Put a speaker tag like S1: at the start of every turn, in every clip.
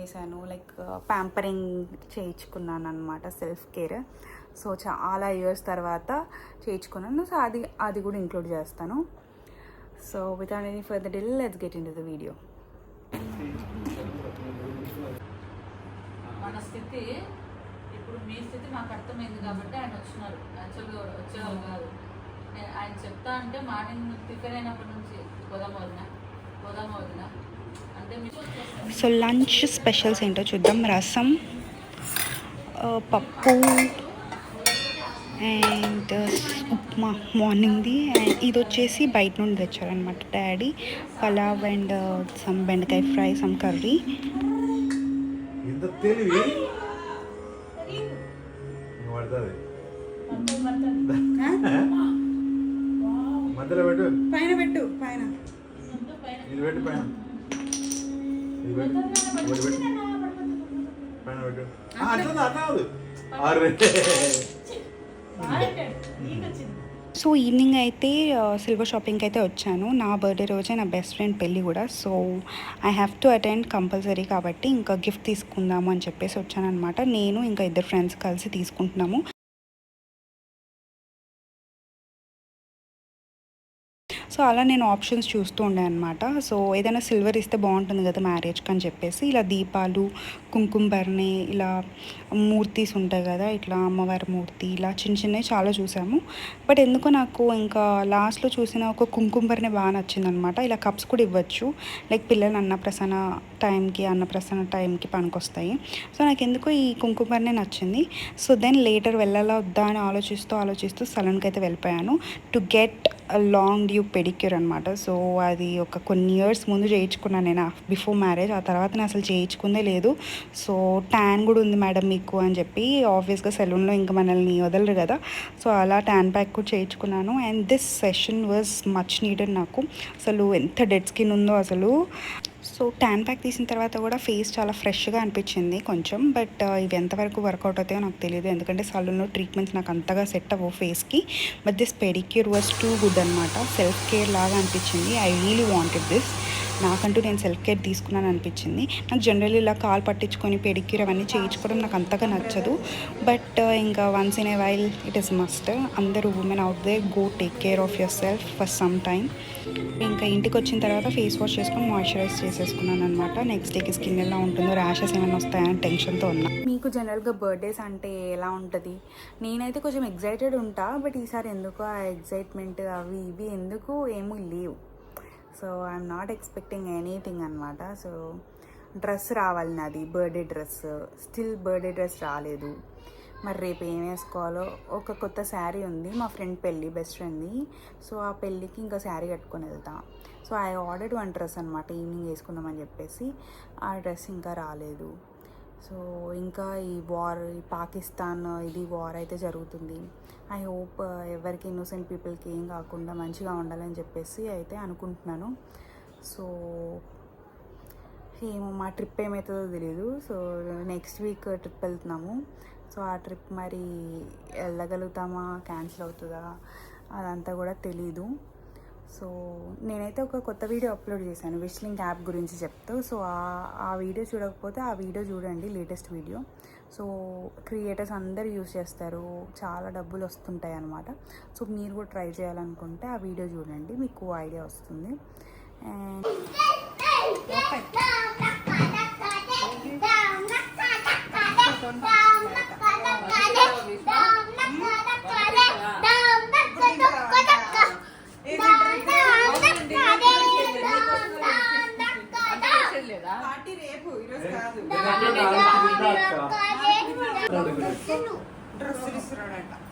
S1: చేశాను, like pampering చేయించుకున్నాను అనమాట, సెల్ఫ్ కేర్. సో చాలా ఇయర్స్ తర్వాత చేయించుకున్నాను. సో అది కూడా ఇంక్లూడ్ చేస్తాను. So without any further delay let's get into the video.
S2: మన స్థితి ఇప్పుడు మీ స్థితి మాకు అర్థమైంది కాబట్టి ఆయన వచ్చినారు. యాక్చువల్గా వచ్చేవాళ్ళు కాదు. ఆయన చెప్తా అంటే మార్నింగ్ టిఫిన్ అయినప్పటి నుంచి పోదాం వదిన అంటే
S1: సో లంచ్ స్పెషల్స్ ఏంటో చూద్దాం. రసం, పప్పు అండ్ ఉప్మా మార్నింగ్ది. అండ్ ఇది వచ్చేసి బయట నుండి తెచ్చారనమాట డాడీ. పలావ్ అండ్ సమ్ బెండకాయ ఫ్రై, సమ్ కర్రీ.
S3: పైన పెట్టు, పైన
S1: సో ఈవినింగ్ అయితే సిల్వర్ షాపింగ్కి అయితే వచ్చాను. నా బర్త్డే రోజే నా బెస్ట్ ఫ్రెండ్ పెళ్ళి కూడా. So I have to attend compulsory కాబట్టి ఇంకా గిఫ్ట్ తీసుకుందాము అని చెప్పేసి వచ్చాను అనమాట. నేను ఇంకా ఇద్దరు ఫ్రెండ్స్ కలిసి తీసుకుంటున్నాము. సో అలా నేను ఆప్షన్స్ చూస్తూ ఉండే అనమాట. సో ఏదైనా సిల్వర్ ఇస్తే బాగుంటుంది కదా మ్యారేజ్కి అని చెప్పేసి ఇలా దీపాలు, కుంకుమ భరణి, ఇలా మూర్తీస్ ఉంటాయి కదా, ఇట్లా అమ్మవారి మూర్తి, ఇలా చిన్న చిన్నవి చాలా చూసాము. బట్ ఎందుకో నాకు ఇంకా లాస్ట్లో చూసిన ఒక కుంకుమ భరణి బాగా నచ్చిందనమాట. ఇలా కప్స్ కూడా ఇవ్వచ్చు, లైక్ పిల్లలు అన్నప్రసన్న టైంకి పనికొస్తాయి. సో నాకు ఎందుకో ఈ కుంకుమ భరణి నచ్చింది. సో దెన్ లేటర్ వెళ్ళాలా వద్దా అని ఆలోచిస్తూ సలూన్కి అయితే వెళ్ళిపోయాను to get long due pedicure అనమాట. సో అది కొన్ని ఇయర్స్ ముందు చేయించుకున్నాను నేను బిఫోర్ మ్యారేజ్. ఆ తర్వాత నేను అసలు చేయించుకుందే లేదు. సో ట్యాన్ కూడా ఉంది మేడం మీకు అని చెప్పి, ఆబ్వియస్గా సెలూన్లో ఇంకా మనల్ని వదలరు కదా. సో అలా ట్యాన్ ప్యాక్ కూడా చేయించుకున్నాను. And this session was much needed నాకు. అసలు ఎంత డెడ్ స్కిన్ ఉందో అసలు. సో ట్యాన్ ప్యాక్ తీసిన తర్వాత కూడా ఫేస్ చాలా ఫ్రెష్గా అనిపించింది కొంచెం. బట్ ఇవి ఎంతవరకు వర్కౌట్ అవుతాయో నాకు తెలియదు, ఎందుకంటే సలూన్లో ట్రీట్మెంట్స్ నాకు అంతగా సెట్ అవ్వవు ఫేస్కి. But this pedicure was too good అనమాట. సెల్ఫ్ కేర్ లాగా అనిపించింది. I really wanted this. నాకంటూ నేను సెల్ఫ్ కేర్ తీసుకున్నాను అనిపించింది. నాకు జనరల్లీ ఇలా కాల్ పట్టించుకొని పెడిక్యూర్ అవన్నీ చేయించుకోవడం నాకు అంతగా నచ్చదు. బట్ ఇంకా once in a while it is must. అందరూ women out there, go take care of yourself for some time. ఇంకా ఇంటికి వచ్చిన తర్వాత ఫేస్ వాష్ చేసుకొని మాయిశ్చరైజ్ చేసేసుకున్నాను అనమాట. నెక్స్ట్ డేకి స్కిన్ ఎలా ఉంటుందో, ర్యాషెస్ ఏమైనా వస్తాయని టెన్షన్తో ఉన్నా. మీకు జనరల్గా బర్త్డేస్ అంటే ఎలా ఉంటుంది? నేనైతే కొంచెం ఎగ్జైటెడ్ ఉంటా, బట్ ఈసారి ఎందుకో ఆ ఎగ్జైట్మెంట్ అవి ఇవి ఎందుకు ఏమీ లేవు. So I'm not expecting anything అనమాట. సో డ్రెస్ రావాలి నాది, birthday dress. Still birthday dress రాలేదు. మరి రేపు ఏం వేసుకోవాలో. ఒక కొత్త శారీ ఉంది, మా ఫ్రెండ్ పెళ్ళి, బెస్ట్ ఫ్రెండ్ది. సో ఆ పెళ్ళికి ఇంకా శారీ కట్టుకొని వెళ్తా. So I ordered one dress అనమాట, ఈవినింగ్ వేసుకుందామని చెప్పేసి. ఆ డ్రెస్ ఇంకా రాలేదు. సో ఇంకా ఈ పాకిస్తాన్ ఇది వార్ అయితే జరుగుతుంది. ఐ హోప్ ఎవరికి ఇన్నోసెంట్ పీపుల్కి ఏం కాకుండా మంచిగా ఉండాలని చెప్పేసి అయితే అనుకుంటున్నాను. సో ఏమో మా ట్రిప్ ఏమవుతుందో తెలీదు. సో నెక్స్ట్ వీక్ ట్రిప్ వెళ్తున్నాము. సో ఆ ట్రిప్ మరి వెళ్ళగలుగుతామా, క్యాన్సిల్ అవుతుందా, అదంతా కూడా తెలీదు. సో నేనైతే ఒక కొత్త వీడియో అప్లోడ్ చేశాను విష్లింక్ యాప్ గురించి చెప్తూ. సో ఆ వీడియో చూడకపోతే ఆ వీడియో చూడండి, లేటెస్ట్ వీడియో. సో క్రియేటర్స్ అందరూ యూస్ చేస్తారు, చాలా డబ్బులు వస్తుంటాయి అన్నమాట. సో మీరు కూడా ట్రై చేయాలనుకుంటే ఆ వీడియో చూడండి, మీకు ఐడియా వస్తుంది.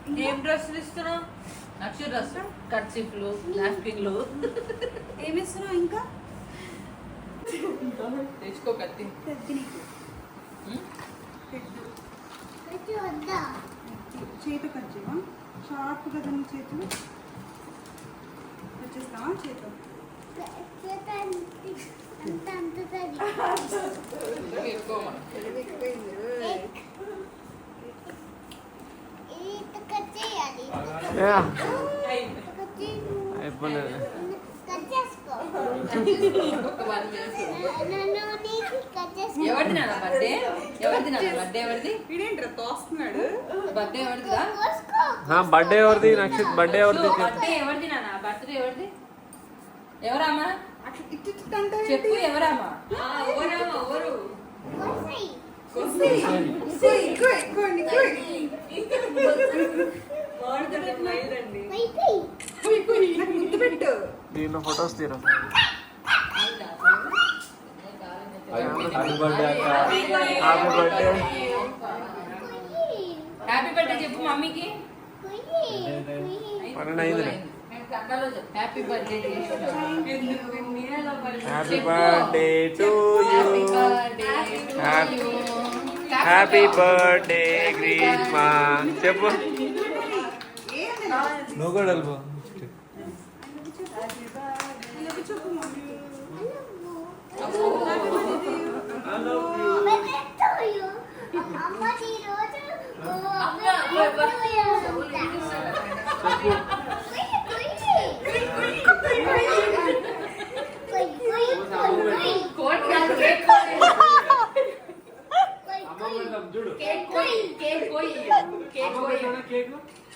S1: అండ్
S2: ఏం డ్రెస్సులు ఇస్తున్నావు? నక్ష డ్రెస్, కర్చీఫ్లు, నాప్కిన్లు
S1: ఏమి ఇస్తున్నావు? ఇంకా
S2: తెచ్చుకో కత్తి.
S1: చేతు కచ్చేవా? షార్ప్ కదా నీ చేతులు. వచ్చేస్తావా చేతు?
S2: ఎవరిది నాన్న బర్త్డే? ఎవరిది నాన్న బర్త్డే? ఎవరిది
S1: వీడేంట్రా తోస్తున్నాడు?
S2: బర్త్డే ఎవరిదిరా?
S3: బర్త్డే ఎవరిది? నక్షత్ర బర్త్డే ఎవరిది?
S2: బర్త్డే ఎవరిది నాన్న? బర్త్డే ఎవరిది? ఎవరమ్మా
S1: అట్లా ఇట్టింటే
S2: చెప్పు, ఎవరమ్మా? ఎవరు?
S1: ఎక్కువ ఎక్కువ నాకు ముద్దు పెట్టు.
S3: దీంట్లో ఫొటోస్ తీరా. హ్యాపీ బర్త్డే అక్క. Happy birthday.
S2: హ్యాపీ బర్త్డే చెప్పు మమ్మీకి.
S3: 12 అయిందిలే.
S2: Happy birthday.
S3: Happy birthday to you. Happy birthday Greeshma. చెప్పు. నువ్వు కూడా వెళ్ళిపో.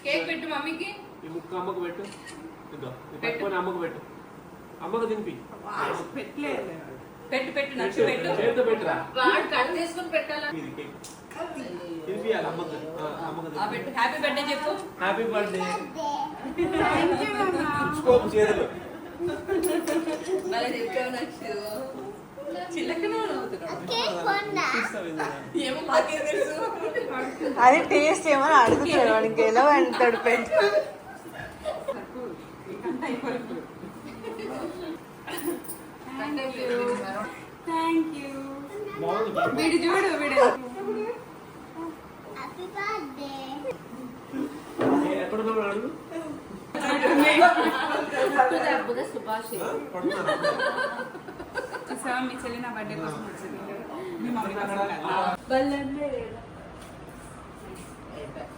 S2: కేక్ పెట్టు మమ్మీకి.
S3: ఈ ముక్క అమ్మకు పెట్టు. పెట్టుకొని అమ్మకు పెట్టు. అమ్మకు తినిపి.
S2: పెట్టలేదు. పెట్టు పెట్టు నచ్చు పెట్టు.
S3: చేతితో పెట్టురా.
S2: వాడు కట్ చేసుకొని పెట్టాలా?
S3: తినిపియాలి అమ్మకు.
S2: ఆ పెట్టు. హ్యాపీ బర్త్డే చెప్పు.
S3: Happy birthday. ఇచ్చుకోపు చేతులు.
S2: మళ్ళీ చెప్పావు నచ్చు. చిల్లకనే అవుతున్నాడు. ఏమో మాకే తెలుసు.
S4: అది టేస్ట్ ఏమని అడుగుతాడు వాడికి ఎలా అంటాడు పెట్టు.
S1: Thank you.
S3: బాగుంది.
S1: వీడు చూడు వీడు.
S3: ఎక్కడున్నావు అడుగు.
S2: సుభాష్
S1: మీ చెల్లి నా బర్త్డే కోసం వచ్చింది. మీ మమ్మీ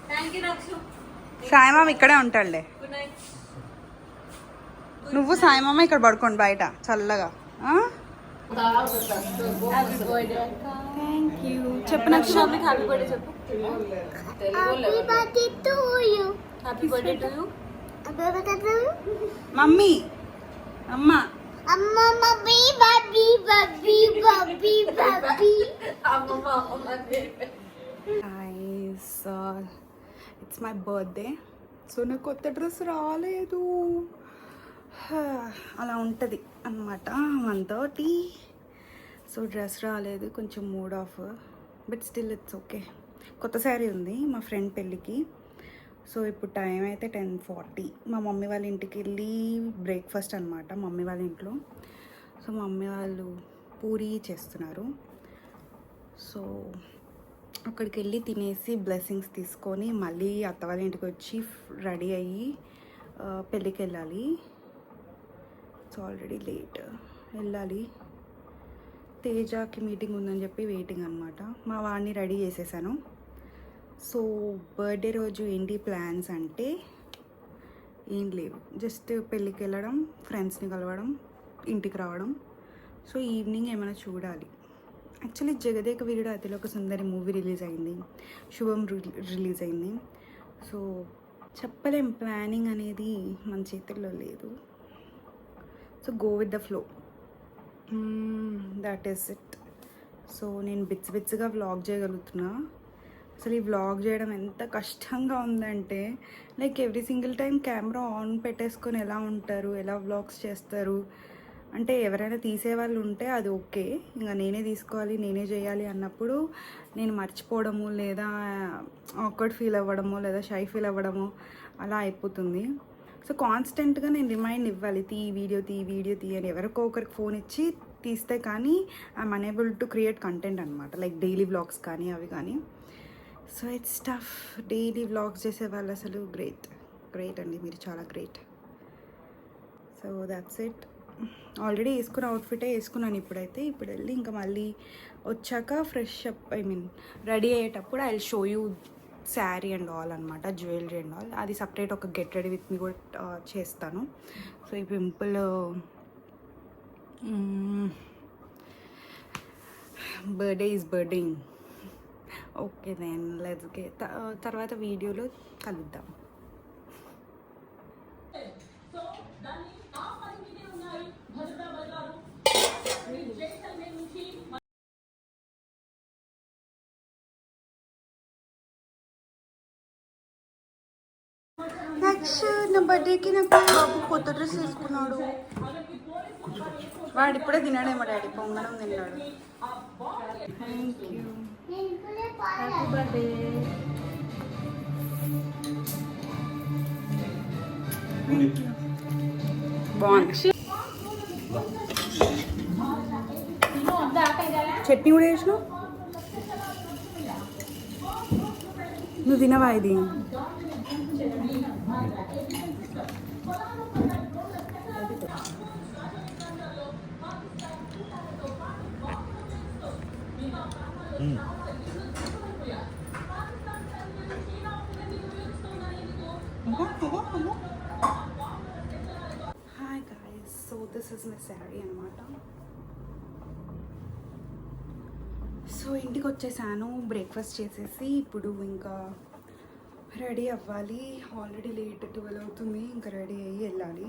S2: థ్యాంక్ యూ నచ్చు.
S1: సాయిమామ ఇక్కడే ఉంటాడులే.
S2: Good night.
S1: నువ్వు సాయిమామ ఇక్కడ పడుకోండి బయట చల్లగా. Thank you. చెప్పు నక్ష.
S2: హ్యాపీ బర్త్డే చెప్పు. Happy birthday to you.
S1: Mummy అమ్మ ఇట్స్ మై బర్త్డే. సో నాకు కొత్త డ్రెస్ రాలేదు. అలా ఉంటుంది అన్నమాట మనతోటి. సో డ్రెస్ రాలేదు, కొంచెం mood of. But still it's okay. కొత్త శారీ ఉంది మా ఫ్రెండ్ పెళ్ళికి. సో ఇప్పుడు టైం అయితే 10:40. మా మమ్మీ వాళ్ళ ఇంటికి వెళ్ళి బ్రేక్ఫాస్ట్ అనమాట మమ్మీ వాళ్ళ ఇంట్లో. సో మమ్మీ వాళ్ళు పూరి చేస్తున్నారు. సో అక్కడికి వెళ్ళి తినేసి బ్లెస్సింగ్స్ తీసుకొని మళ్ళీ అత్త వాళ్ళ ఇంటికి వచ్చి రెడీ అయ్యి పెళ్ళికి వెళ్ళాలి. సో ఆల్రెడీ లేట్ వెళ్ళాలి. తేజకి మీటింగ్ ఉందని చెప్పి వెయిటింగ్ అనమాట. మా వాడిని రెడీ చేసేసాను. సో బర్త్డే రోజు ఏంటి ప్లాన్స్ అంటే ఏం లేవు. జస్ట్ పెళ్ళికి వెళ్ళడం, ఫ్రెండ్స్ని కలవడం, ఇంటికి రావడం. సో ఈవినింగ్ ఏమైనా చూడాలి. Actually Jagadeka Veerudu Athiloka Sundari movie release అయింది, శుభం రిలీజ్ అయింది. సో చెప్పలేం, ప్లానింగ్ అనేది మన చేతుల్లో లేదు. So go with the flow, that is it. So నేను బిట్స్గా వ్లాగ్ చేయగలుగుతున్నా. అసలు ఈ వ్లాగ్ చేయడం ఎంత కష్టంగా ఉందంటే, like every single time camera on పెట్టేసుకొని ఎలా ఉంటారు, ఎలా వ్లాగ్స్ చేస్తారు అంటే, ఎవరైనా తీసేవాళ్ళు ఉంటే అది ఓకే. ఇంకా నేనే తీసుకోవాలి, నేనే చేయాలి అన్నప్పుడు నేను మర్చిపోవడము, లేదా ఆక్వర్డ్ ఫీల్ అవ్వడము, లేదా షై ఫీల్ అవ్వడము అలా అయిపోతుంది. సో కాన్స్టెంట్గా నేను రిమైండ్ ఇవ్వాలి, తీ వీడియో తీ అని ఎవరికో ఒకరికి ఫోన్ ఇచ్చి తీస్తే కానీ I'm unable to create content అనమాట. లైక్ డైలీ వ్లాగ్స్ కానీ అవి కానీ. So it's tough. Daily vlogs చేసే వాళ్ళు అసలు గ్రేట్ అండి, మీరు చాలా great. So that's it. Already వేసుకున్న అవుట్ఫిటే వేసుకున్నాను ఇప్పుడైతే. ఇప్పుడు వెళ్ళి ఇంకా మళ్ళీ వచ్చాక ఫ్రెష్ అప్, రెడీ అయ్యేటప్పుడు I will show you sari and all అనమాట, జ్యువెలరీ అండ్ ఆల్. అది సపరేట్ ఒక గెట్ రెడీ విత్ మీ కూడా చేస్తాను. సో ఈ pimple birthday is birthday. Okay then let's get తర్వాత వీడియోలో కలుద్దాం. నెక్స్ట్ నా బర్త్డేకి నాకు బాబు కొత్త డ్రెస్ తీసుకున్నాడు. వాడు ఇప్పుడే తిన్నాడేమో డాడీ, పొంగనం తిన్నాడు. Thank you. Happy birthday. బాగుంది. చట్నీ కూడా వేసినావు. నువ్వు తినవా ఇది? Hi guys, so this is my sari అనమాట. సో ఇంటికి వచ్చేసాను బ్రేక్ఫాస్ట్ చేసేసి. ఇప్పుడు ఇంకా రెడీ అవ్వాలి. ఆల్రెడీ లేట్ 12 అవుతుంది. ఇంకా రెడీ అయ్యి వెళ్ళాలి.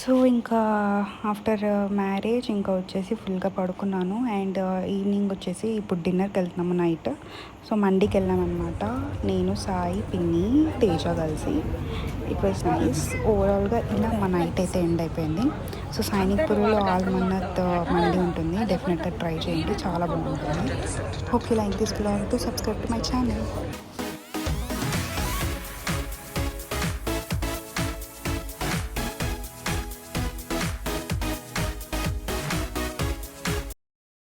S1: సో ఇంకా ఆఫ్టర్ మ్యారేజ్ ఇంకా వచ్చేసి ఫుల్గా పడుకున్నాను. అండ్ ఈవినింగ్ వచ్చేసి ఇప్పుడు డిన్నర్కి వెళ్తున్నాము నైట్. సో మండికి వెళ్ళామన్నమాట, నేను, సాయి, పిన్ని, తేజ కలిసి. It was nice. ఓవరాల్గా ఇలా మా నైట్ అయితే ఎండ్ అయిపోయింది. సో సైనిక్పురంలో ఆల్ మన్నత్ మండి ఉంటుంది, డెఫినెట్గా ట్రై చేయండి, చాలా బాగుంటుంది. Okay, like this blog to subscribe to my channel.